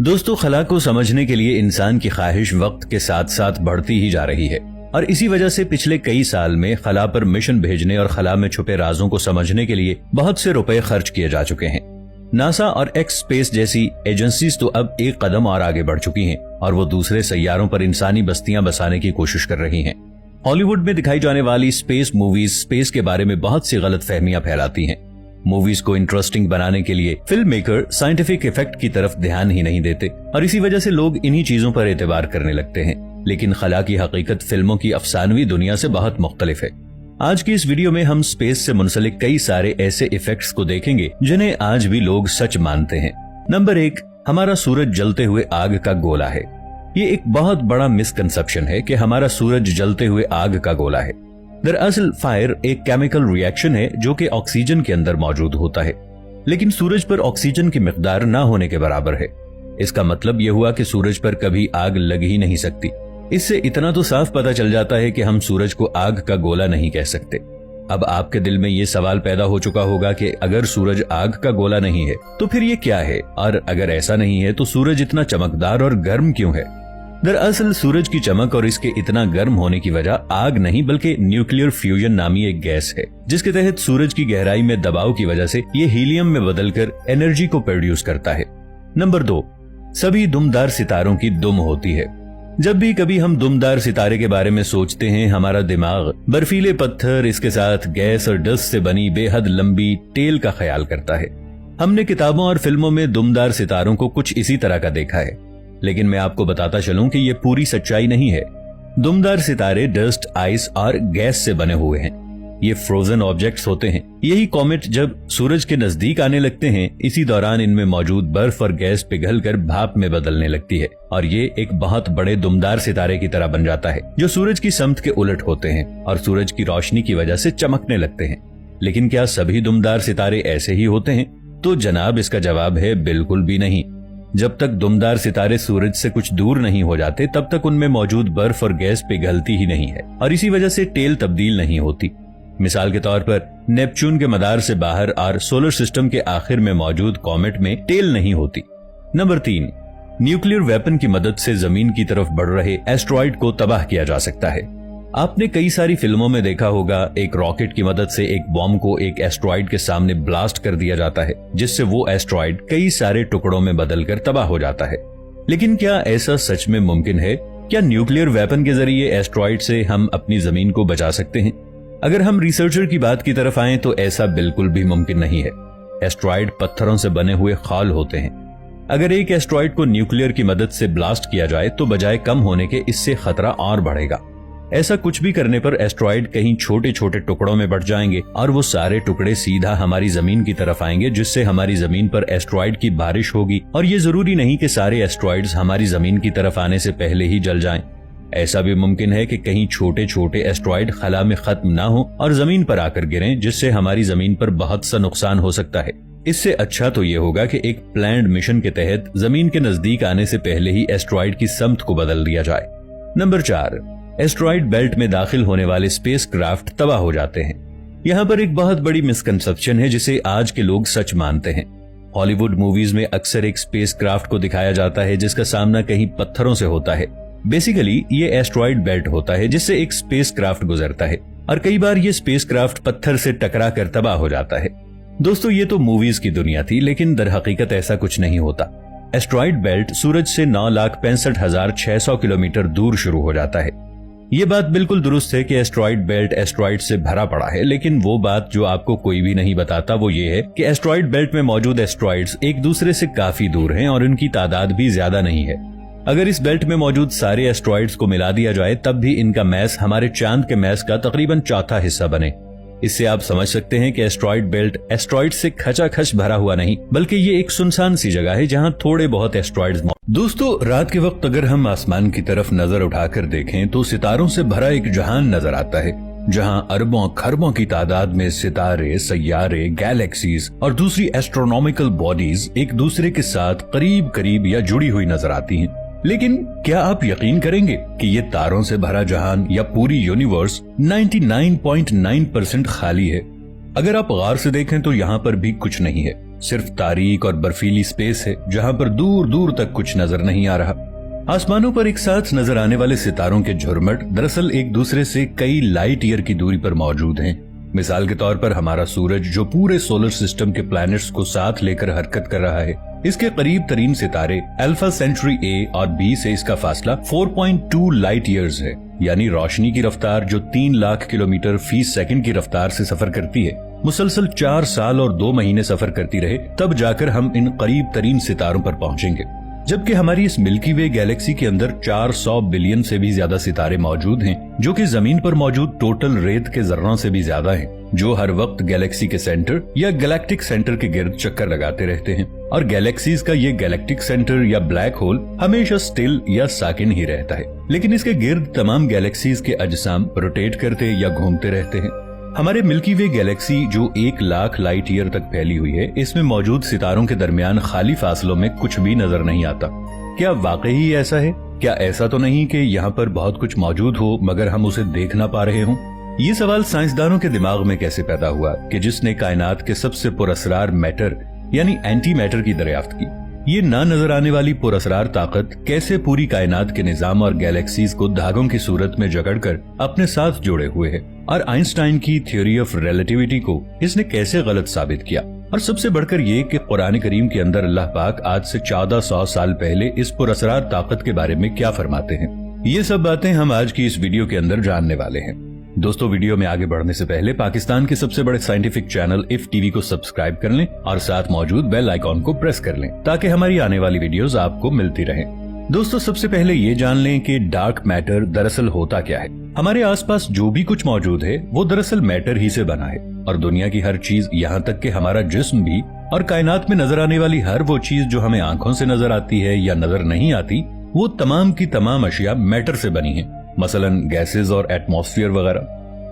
दोस्तों, खला को समझने के लिए इंसान की ख्वाहिश वक्त के साथ साथ बढ़ती ही जा रही है और इसी वजह से पिछले कई साल में खला पर मिशन भेजने और खला में छुपे राजों को समझने के लिए बहुत से रुपए खर्च किए जा चुके हैं। नासा और एक्स स्पेस जैसी एजेंसीज तो अब एक कदम और आगे बढ़ चुकी हैं और वो दूसरे सैयारों पर इंसानी बस्तियां बसाने की कोशिश कर रही हैं। हॉलीवुड में दिखाई जाने वाली स्पेस मूवीज स्पेस के बारे में बहुत सी गलत फहमियां फैलाती हैं। मूवीज को इंटरेस्टिंग बनाने के लिए फिल्म मेकर साइंटिफिक इफेक्ट की तरफ ध्यान ही नहीं देते और इसी वजह से लोग इन्हीं चीजों पर एतबार करने लगते हैं। लेकिन खला की हकीकत फिल्मों की अफसानवी दुनिया से बहुत मुख्तलिफ है। आज की इस वीडियो में हम स्पेस से मुंसलिक कई सारे ऐसे इफेक्ट्स को देखेंगे जिन्हें आज भी लोग सच मानते हैं। नंबर 1, हमारा सूरज जलते हुए आग का गोला है। ये एक बहुत बड़ा मिसकंसेप्शन है कि हमारा सूरज जलते हुए आग का गोला है। दरअसल फायर एक केमिकल रिएक्शन है जो कि ऑक्सीजन के अंदर मौजूद होता है, लेकिन सूरज पर ऑक्सीजन की मिकदार न होने के बराबर है। इसका मतलब यह हुआ कि सूरज पर कभी आग लग ही नहीं सकती। इससे इतना तो साफ पता चल जाता है कि हम सूरज को आग का गोला नहीं कह सकते। अब आपके दिल में ये सवाल पैदा हो चुका होगा कि अगर सूरज आग का गोला नहीं है तो फिर ये क्या है, और अगर ऐसा नहीं है तो सूरज इतना चमकदार और गर्म क्यों है। दरअसल सूरज की चमक और इसके इतना गर्म होने की वजह आग नहीं बल्कि न्यूक्लियर फ्यूजन नामी एक गैस है, जिसके तहत सूरज की गहराई में दबाव की वजह से ये हीलियम में बदलकर एनर्जी को प्रोड्यूस करता है। नंबर 2, सभी दुमदार सितारों की दुम होती है। जब भी कभी हम दुमदार सितारे के बारे में सोचते हैं, हमारा दिमाग बर्फीले पत्थर, इसके साथ गैस और डस्ट से बनी बेहद लंबी टेल का ख्याल करता है। हमने किताबों और फिल्मों में दुमदार सितारों को कुछ इसी तरह का देखा है, लेकिन मैं आपको बताता चलूं कि ये पूरी सच्चाई नहीं है। दुमदार सितारे डस्ट, आइस और गैस से बने हुए हैं। ये फ्रोजन ऑब्जेक्ट्स होते हैं। यही कॉमेट जब सूरज के नजदीक आने लगते हैं, इसी दौरान इनमें मौजूद बर्फ और गैस पिघलकर भाप में बदलने लगती है और ये एक बहुत बड़े दुमदार सितारे की तरह बन जाता है जो सूरज की समत के उलट होते हैं और सूरज की रोशनी की वजह से चमकने लगते हैं। लेकिन क्या सभी दुमदार सितारे ऐसे ही होते हैं? तो जनाब, इसका जवाब है बिल्कुल भी नहीं। जब तक दुमदार सितारे सूरज से कुछ दूर नहीं हो जाते तब तक उनमें मौजूद बर्फ और गैस पिघलती ही नहीं है और इसी वजह से टेल तब्दील नहीं होती। मिसाल के तौर पर नेपच्यून के मदार से बाहर और सोलर सिस्टम के आखिर में मौजूद कॉमेट में टेल नहीं होती। नंबर 3, न्यूक्लियर वेपन की मदद से जमीन की तरफ बढ़ रहे एस्ट्रॉइड को तबाह किया जा सकता है। आपने कई सारी फिल्मों में देखा होगा, एक रॉकेट की मदद से एक बॉम्ब को एक एस्ट्रॉइड के सामने ब्लास्ट कर दिया जाता है, जिससे वो एस्ट्रॉइड कई सारे टुकड़ों में बदलकर तबाह हो जाता है। लेकिन क्या ऐसा सच में मुमकिन है? क्या न्यूक्लियर वेपन के जरिए एस्ट्रॉइड से हम अपनी जमीन को बचा सकते हैं? अगर हम रिसर्चर की बात की तरफ आएं तो ऐसा बिल्कुल भी मुमकिन नहीं है। एस्ट्रॉइड पत्थरों से बने हुए खाल होते हैं। अगर एक एस्ट्रॉइड को न्यूक्लियर की मदद से ब्लास्ट किया जाए तो बजाय कम होने के इससे खतरा और बढ़ेगा। ऐसा कुछ भी करने पर एस्ट्रॉइड कहीं छोटे छोटे टुकड़ों में बढ़ जाएंगे और वो सारे टुकड़े सीधा हमारी जमीन की तरफ आएंगे, जिससे हमारी जमीन पर एस्ट्रॉइड की बारिश होगी। और ये जरूरी नहीं कि सारे एस्ट्रॉइड्स हमारी जमीन की तरफ आने से पहले ही जल जाएं। ऐसा भी मुमकिन है कि कहीं छोटे छोटे एस्ट्रॉइड खला में खत्म ना हो और जमीन पर आकर गिरें, जिससे हमारी जमीन पर बहुत सा नुकसान हो सकता है। इससे अच्छा तो ये होगा कि एक प्लान्ड मिशन के तहत जमीन के नजदीक आने से पहले ही एस्ट्रॉइड की समत को बदल दिया जाए। नंबर 4, एस्ट्रॉइड बेल्ट में दाखिल होने वाले स्पेस क्राफ्ट तबाह हो जाते हैं। यहाँ पर एक बहुत बड़ी मिसकंसेप्शन है जिसे आज के लोग सच मानते हैं। हॉलीवुड मूवीज में अक्सर एक स्पेस क्राफ्ट को दिखाया जाता है जिसका सामना कहीं पत्थरों से होता है। बेसिकली ये एस्ट्रॉइड बेल्ट होता है जिससे एक स्पेस क्राफ्ट गुजरता है और कई बार ये स्पेस क्राफ्ट पत्थर से टकरा कर तबाह हो जाता है। दोस्तों, ये तो मूवीज की दुनिया थी, लेकिन दर हकीकत ऐसा कुछ नहीं होता। एस्ट्रॉइड बेल्ट सूरज से 9,65,600 किलोमीटर दूर शुरू हो जाता है। ये बात बिल्कुल दुरुस्त है कि एस्ट्रॉइड बेल्ट एस्ट्रॉइड से भरा पड़ा है, लेकिन वो बात जो आपको कोई भी नहीं बताता वो ये है कि एस्ट्रॉइड बेल्ट में मौजूद एस्ट्रॉइड्स एक दूसरे से काफी दूर हैं और उनकी तादाद भी ज्यादा नहीं है। अगर इस बेल्ट में मौजूद सारे एस्ट्रॉइड्स को मिला दिया जाए तब भी इनका मैस हमारे चांद के मैस का तकरीबन चौथा हिस्सा बने। इससे आप समझ सकते हैं कि एस्ट्रॉइड बेल्ट एस्ट्रॉइड से खचाखच भरा हुआ नहीं, बल्कि ये एक सुनसान सी जगह है जहां थोड़े बहुत एस्ट्रॉइड्स। दोस्तों, रात के वक्त अगर हम आसमान की तरफ नजर उठाकर देखें तो सितारों से भरा एक जहान नजर आता है, जहां अरबों खरबों की तादाद में सितारे, सैयारे, गैलेक्सीज और दूसरी एस्ट्रोनॉमिकल बॉडीज एक दूसरे के साथ करीब करीब या जुड़ी हुई नजर आती हैं। लेकिन क्या आप यकीन करेंगे कि ये तारों से भरा जहान या पूरी यूनिवर्स 99.9% खाली है? अगर आप गौर से देखें तो यहाँ पर भी कुछ नहीं है। सिर्फ तारीक और बर्फीली स्पेस है जहां पर दूर दूर तक कुछ नजर नहीं आ रहा। आसमानों पर एक साथ नजर आने वाले सितारों के झुरमुट दरअसल एक दूसरे से कई लाइट ईयर की दूरी पर मौजूद हैं। मिसाल के तौर पर हमारा सूरज जो पूरे सोलर सिस्टम के प्लैनेट्स को साथ लेकर हरकत कर रहा है, इसके करीब तरीन सितारे अल्फा सेंचुरी ए और बी से इसका फासला 4.2 लाइट ईयर्स है। यानी रोशनी की रफ्तार जो 3 लाख किलोमीटर फी सेकंड की रफ्तार से सफर करती है, मुसलसल 4 साल और 2 महीने सफर करती रहे तब जाकर हम इन करीब तरीन सितारों पर पहुंचेंगे। जबकि हमारी इस मिल्की वे गैलेक्सी के अंदर 400 बिलियन से भी ज्यादा सितारे मौजूद हैं, जो कि जमीन पर मौजूद टोटल रेत के जर्रों से भी ज्यादा हैं, जो हर वक्त गैलेक्सी के सेंटर या गैलेक्टिक सेंटर के गिर्द चक्कर लगाते रहते हैं। और गैलेक्सीज का ये गैलेक्टिक सेंटर या ब्लैक होल हमेशा स्टिल या साकिन ही रहता है, लेकिन इसके गिर्द तमाम गैलेक्सीज के अजसाम रोटेट करते या घूमते रहते हैं। हमारे मिल्की वे गैलेक्सी जो 1 लाख लाइट ईयर तक फैली हुई है, इसमें मौजूद सितारों के दरमियान खाली फासलों में कुछ भी नजर नहीं आता। क्या वाकई ही ऐसा है? क्या ऐसा तो नहीं कि यहाँ पर बहुत कुछ मौजूद हो मगर हम उसे देख ना पा रहे हों? ये सवाल साइंसदानों के दिमाग में कैसे पैदा हुआ कि जिसने कायनात के सबसे पुरअसरार मैटर यानी एंटी मैटर की दरियाफ्त की। ये ना नजर आने वाली पुरअसरार ताकत कैसे पूरी कायनात के निजाम और गैलेक्सीज को धागों की सूरत में जकड़कर अपने साथ जोड़े हुए है, और आइंस्टाइन की थ्योरी ऑफ रिलेटिविटी को इसने कैसे गलत साबित किया। और सबसे बढ़कर ये कि कुरान करीम के अंदर अल्लाह पाक आज से 1400 साल पहले इस पुरअसरार ताकत के बारे में क्या फरमाते हैं। ये सब बातें हम आज की इस वीडियो के अंदर जानने वाले हैं। दोस्तों, वीडियो में आगे बढ़ने से पहले पाकिस्तान के सबसे बड़े साइंटिफिक चैनल इफ टीवी को सब्सक्राइब कर लें और साथ मौजूद बेल आइकॉन को प्रेस कर लें ताकि हमारी आने वाली वीडियोस आपको मिलती रहें। दोस्तों, सबसे पहले ये जान लें कि डार्क मैटर दरअसल होता क्या है। हमारे आसपास जो भी कुछ मौजूद है वो दरअसल मैटर ही से बना है, और दुनिया की हर चीज यहाँ तक कि हमारा जिस्म भी और कायनात में नजर आने वाली हर वो चीज जो हमें आंखों से नजर आती है या नजर नहीं आती, वो तमाम की तमाम अशिया मैटर से बनी है। मसलन गैसेज और एटमॉस्फेयर वगैरह,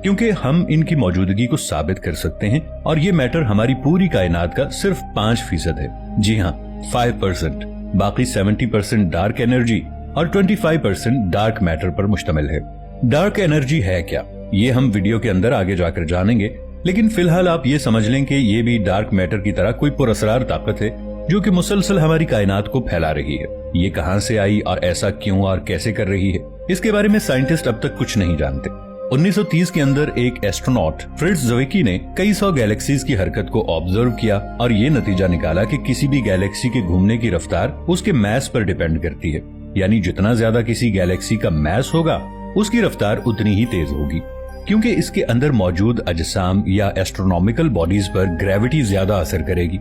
क्योंकि हम इनकी मौजूदगी को साबित कर सकते हैं, और ये मैटर हमारी पूरी कायनात का सिर्फ 5% है। जी हाँ, 5%। बाकी 70% डार्क एनर्जी और 25% डार्क मैटर पर मुश्तमिल है। डार्क एनर्जी है क्या, ये हम वीडियो के अंदर आगे जाकर जानेंगे, लेकिन फिलहाल आप ये समझ लें कि ये भी डार्क मैटर की तरह कोई पुरअसरार ताकत है जो कि मुसलसल हमारी कायनात को फैला रही है। ये कहां से आई और ऐसा क्यों और कैसे कर रही है, इसके बारे में साइंटिस्ट अब तक कुछ नहीं जानते। 1930 के अंदर एक एस्ट्रोनॉट फ्रिट्ज ज़ोइकी ने कई सौ गैलेक्सीज की हरकत को ऑब्जर्व किया और ये नतीजा निकाला कि किसी भी गैलेक्सी के घूमने की रफ्तार उसके मैस पर डिपेंड करती है। यानी जितना ज्यादा किसी गैलेक्सी का मैस होगा उसकी रफ्तार उतनी ही तेज होगी, क्योंकि इसके अंदर मौजूद अजसाम या एस्ट्रोनॉमिकल बॉडीज पर ग्रेविटी ज्यादा असर करेगी।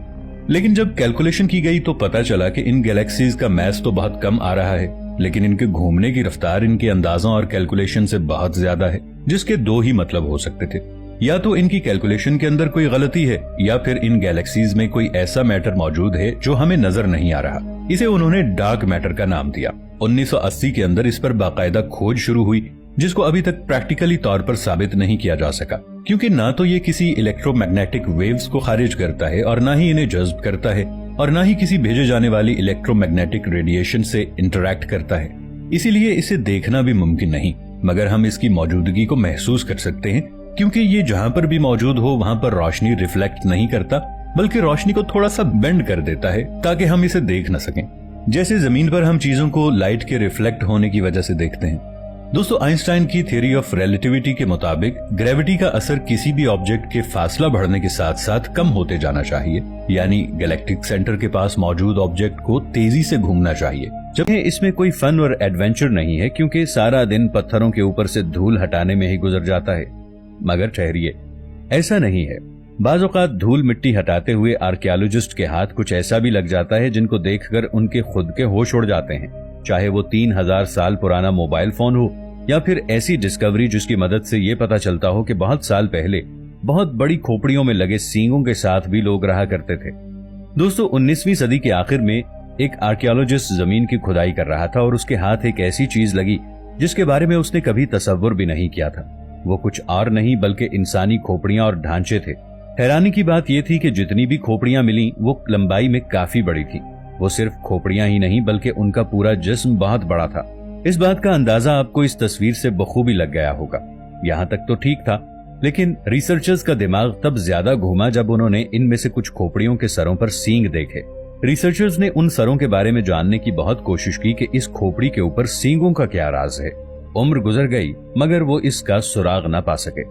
लेकिन जब कैलकुलेशन की गई तो पता चला कि इन गैलेक्सीज का मैस तो बहुत कम आ रहा है, लेकिन इनके घूमने की रफ्तार इनके अंदाजों और कैलकुलेशन से बहुत ज्यादा है, जिसके दो ही मतलब हो सकते थे। या तो इनकी कैलकुलेशन के अंदर कोई गलती है, या फिर इन गैलेक्सीज में कोई ऐसा मैटर मौजूद है जो हमें नजर नहीं आ रहा। इसे उन्होंने डार्क मैटर का नाम दिया। 1980 के अंदर इस पर बाकायदा खोज शुरू हुई, जिसको अभी तक प्रैक्टिकली तौर पर साबित नहीं किया जा सका, क्योंकि ना तो ये किसी इलेक्ट्रोमैग्नेटिक वेव्स को खारिज करता है और ना ही इन्हें जज्ब करता है, और ना ही किसी भेजे जाने वाली इलेक्ट्रोमैग्नेटिक रेडिएशन से इंटरैक्ट करता है। इसीलिए इसे देखना भी मुमकिन नहीं, मगर हम इसकी मौजूदगी को महसूस कर सकते हैं, क्योंकि ये जहाँ पर भी मौजूद हो वहाँ पर रोशनी रिफ्लेक्ट नहीं करता, बल्कि रोशनी को थोड़ा सा बेंड कर देता है ताकि हम इसे देख न सकें, जैसे जमीन पर हम चीजों को लाइट के रिफ्लेक्ट होने की वजह से देखते हैं। दोस्तों, आइंस्टाइन की थ्योरी ऑफ रिलेटिविटी के मुताबिक ग्रेविटी का असर किसी भी ऑब्जेक्ट के फासला बढ़ने के साथ साथ कम होते जाना चाहिए, यानी गैलेक्टिक सेंटर के पास मौजूद ऑब्जेक्ट को तेजी से घूमना चाहिए। जबकि इसमें कोई फन और एडवेंचर नहीं है, क्योंकि सारा दिन पत्थरों के ऊपर से धूल हटाने में ही गुजर जाता है। मगर ठहरिए, ऐसा नहीं है। बाज़ औक़ात धूल मिट्टी हटाते हुए आर्कियोलॉजिस्ट के हाथ कुछ ऐसा भी लग जाता है जिनको देखकर उनके खुद के होश उड़ जाते हैं, चाहे वो 3000 साल पुराना मोबाइल फोन हो या फिर ऐसी डिस्कवरी जिसकी मदद से ये पता चलता हो कि बहुत साल पहले बहुत बड़ी खोपड़ियों में लगे सींगों के साथ भी लोग रहा करते थे। दोस्तों, 19वीं सदी के आखिर में एक आर्कियोलॉजिस्ट जमीन की खुदाई कर रहा था और उसके हाथ एक ऐसी चीज लगी जिसके बारे में उसने कभी तसव्वुर भी नहीं किया था। वो कुछ और नहीं बल्कि इंसानी खोपड़ियां और ढांचे थे। हैरानी की बात यह थी कि जितनी भी खोपड़ियां मिली वो लंबाई में काफी बड़ी थी। वो सिर्फ खोपड़ियां ही नहीं बल्कि उनका पूरा जिस्म बहुत बड़ा था। इस बात का अंदाजा आपको इस तस्वीर से बखूबी लग गया होगा। यहाँ तक तो ठीक था, लेकिन रिसर्चर्स का दिमाग तब ज्यादा घूमा जब उन्होंने इनमें से कुछ खोपड़ियों के सरों पर सींग देखे। रिसर्चर्स ने उन सरों के बारे में जानने की बहुत कोशिश की कि इस खोपड़ी के ऊपर सींगों का क्या राज है। उम्र गुजर गई मगर वो इसका सुराग न पा सके।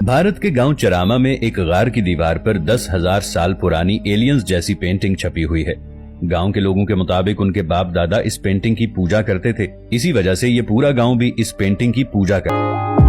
भारत के गांव चरामा में एक गार की दीवार पर 10,000 साल पुरानी एलियंस जैसी पेंटिंग छपी हुई है। गांव के लोगों के मुताबिक उनके बाप दादा इस पेंटिंग की पूजा करते थे, इसी वजह से ये पूरा गांव भी इस पेंटिंग की पूजा करता है।